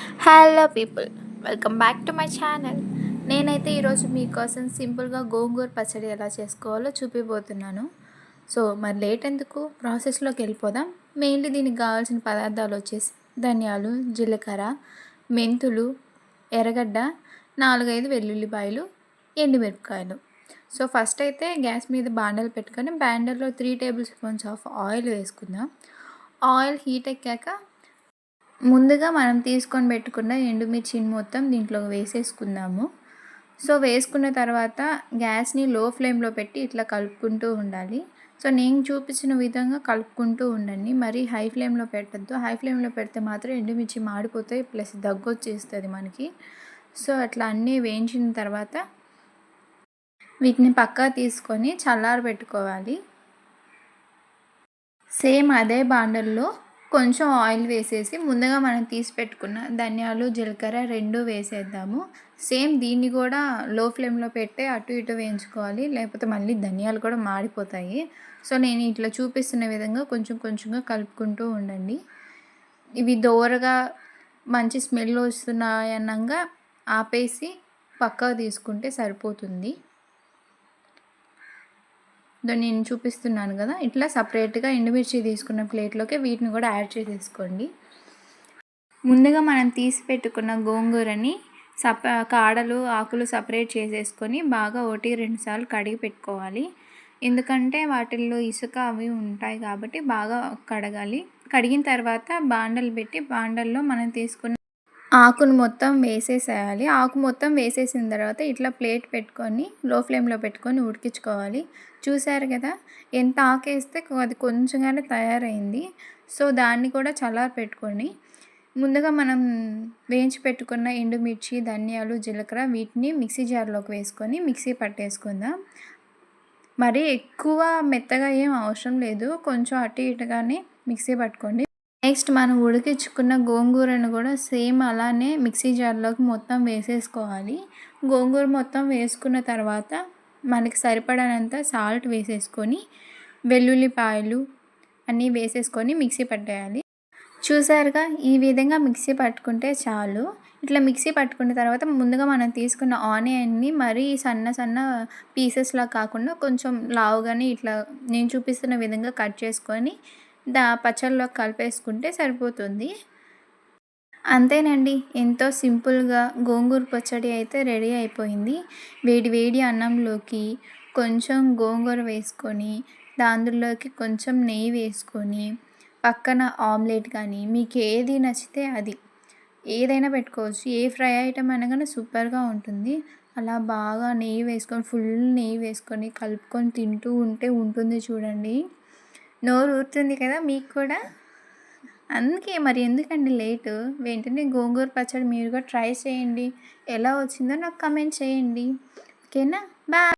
Hello people, welcome back to my channel. నేనైతే ఈరోజు మీకోసం సింపుల్గా గోంగూర పచ్చడి ఎలా చేసుకోవాలో చూపిపోతున్నాను. సో మరి లేట్ ఎందుకు, ప్రాసెస్లోకి వెళ్ళిపోదాం. మెయిన్లీ దీనికి కావాల్సిన పదార్థాలు వచ్చేసి ధనియాలు, జీలకర్ర, మెంతులు, ఎర్రగడ్డ, 4-5 వెల్లుల్లిపాయలు, ఎండుమిరపకాయలు. సో ఫస్ట్ అయితే గ్యాస్ మీద బాండలు పెట్టుకొని బాండల్లో 3 టేబుల్ స్పూన్స్ ఆఫ్ ఆయిల్ వేసుకుందాం. ఆయిల్ హీట్ ఎక్కాక ముందుగా మనం తీసుకొని పెట్టుకున్న ఎండుమిర్చిని మొత్తం దీంట్లో వేసేసుకుందాము. సో వేసుకున్న తర్వాత గ్యాస్ని లో ఫ్లేమ్లో పెట్టి ఇట్లా కలుపుకుంటూ ఉండాలి. సో నేను చూపించిన విధంగా కలుపుకుంటూ ఉండండి, మరి హై ఫ్లేమ్లో పెట్టద్దు. హై ఫ్లేమ్లో పెడితే మాత్రం ఎండుమిర్చి మాడిపోతాయి, ప్లస్ దగ్గు వచ్చేస్తుంది మనకి. సో అట్లా అన్నీ వేయించిన తర్వాత వీటిని పక్కా తీసుకొని చల్లారబెట్టుకోవాలి. సేమ్ అదే బాండల్లో కొంచెం ఆయిల్ వేసేసి ముందుగా మనం తీసి పెట్టుకున్న ధనియాలు, జీలకర్ర 2 వేసేద్దాము. సేమ్ దీన్ని కూడా లో ఫ్లేమ్లో పెట్టే అటు ఇటు వేయించుకోవాలి, లేకపోతే మళ్ళీ ధనియాలు కూడా మాడిపోతాయి. సో నేను ఇట్లా చూపిస్తున్న విధంగా కొంచెం కొంచెంగా కలుపుకుంటూ ఉండండి. ఇవి దోరగా మంచి స్మెల్ వస్తున్నాయన్నంగా ఆపేసి పక్కకు తీసుకుంటే సరిపోతుంది. నేను చూపిస్తున్నాను కదా, ఇట్లా సపరేట్గా ఎండుమిర్చి తీసుకున్న ప్లేట్లోకి వీటిని కూడా యాడ్ చేసేసుకోండి. ముందుగా మనం తీసి పెట్టుకున్న గోంగూరని కాడలు, ఆకులు సపరేట్ చేసేసుకొని బాగా 1-2 సార్లు కడిగి పెట్టుకోవాలి. ఎందుకంటే వాటిల్లో ఇసుక అవి ఉంటాయి కాబట్టి బాగా కడగాలి. కడిగిన తర్వాత బాండలు పెట్టి బాండల్లో మనం తీసుకున్న ఆకును మొత్తం వేసేసేయాలి. ఆకు మొత్తం వేసేసిన తర్వాత ఇట్లా ప్లేట్ పెట్టుకొని లో ఫ్లేమ్లో పెట్టుకొని ఉడికించుకోవాలి. చూసారు కదా ఎంత ఆకు వేస్తే అది కొంచెంగానే తయారైంది. సో దాన్ని కూడా చల్లారి పెట్టుకొని ముందుగా మనం వేయించి పెట్టుకున్న ఎండుమిర్చి, ధనియాలు, జీలకర్ర వీటిని మిక్సీ జార్లోకి వేసుకొని మిక్సీ పట్టేసుకుందాం. మరి ఎక్కువ మెత్తగా ఏం అవసరం లేదు, కొంచెం అటు ఇటుగానే మిక్సీ పట్టుకోండి. నెక్స్ట్ మనం ఉడికించుకున్న గోంగూరను కూడా సేమ్ అలానే మిక్సీ జార్లోకి మొత్తం వేసేసుకోవాలి. గోంగూర మొత్తం వేసుకున్న తర్వాత మనకి సరిపడనంత సాల్ట్ వేసేసుకొని వెల్లుల్లిపాయలు అన్నీ వేసేసుకొని మిక్సీ పట్టేయాలి. చూసారుగా, ఈ విధంగా మిక్సీ పట్టుకుంటే చాలు. ఇట్లా మిక్సీ పట్టుకున్న తర్వాత ముందుగా మనం తీసుకున్న ఆనియన్ని మరీ సన్న సన్న పీసెస్లా కాకుండా కొంచెం లావుగానే ఇట్లా నేను చూపిస్తున్న విధంగా కట్ చేసుకొని పచ్చళ్ళలో కలిపేసుకుంటే సరిపోతుంది. అంతేనండి, ఎంతో సింపుల్గా గోంగూర పచ్చడి అయితే రెడీ అయిపోయింది. వేడి వేడి అన్నంలోకి కొంచెం గోంగూర వేసుకొని దాంట్లోకి కొంచెం నెయ్యి వేసుకొని పక్కన ఆమ్లెట్ కానీ మీకు ఏది నచ్చితే అది ఏదైనా పెట్టుకోవచ్చు. ఏ ఫ్రై ఐటమ్ అయినా కానీ సూపర్గా ఉంటుంది. అలా బాగా నెయ్యి వేసుకొని ఫుల్ నెయ్యి వేసుకొని కలుపుకొని తింటూ ఉంటే ఉంటుంది చూడండి, నోరు ఊరుతుంది కదా మీకు కూడా. అందుకే మరి ఎందుకండి లేటు, వెంటనే గోంగూర పచ్చడి మీరు కూడా ట్రై చేయండి. ఎలా వచ్చిందో నాకు కమెంట్ చేయండి. ఓకేనా, బాయ్.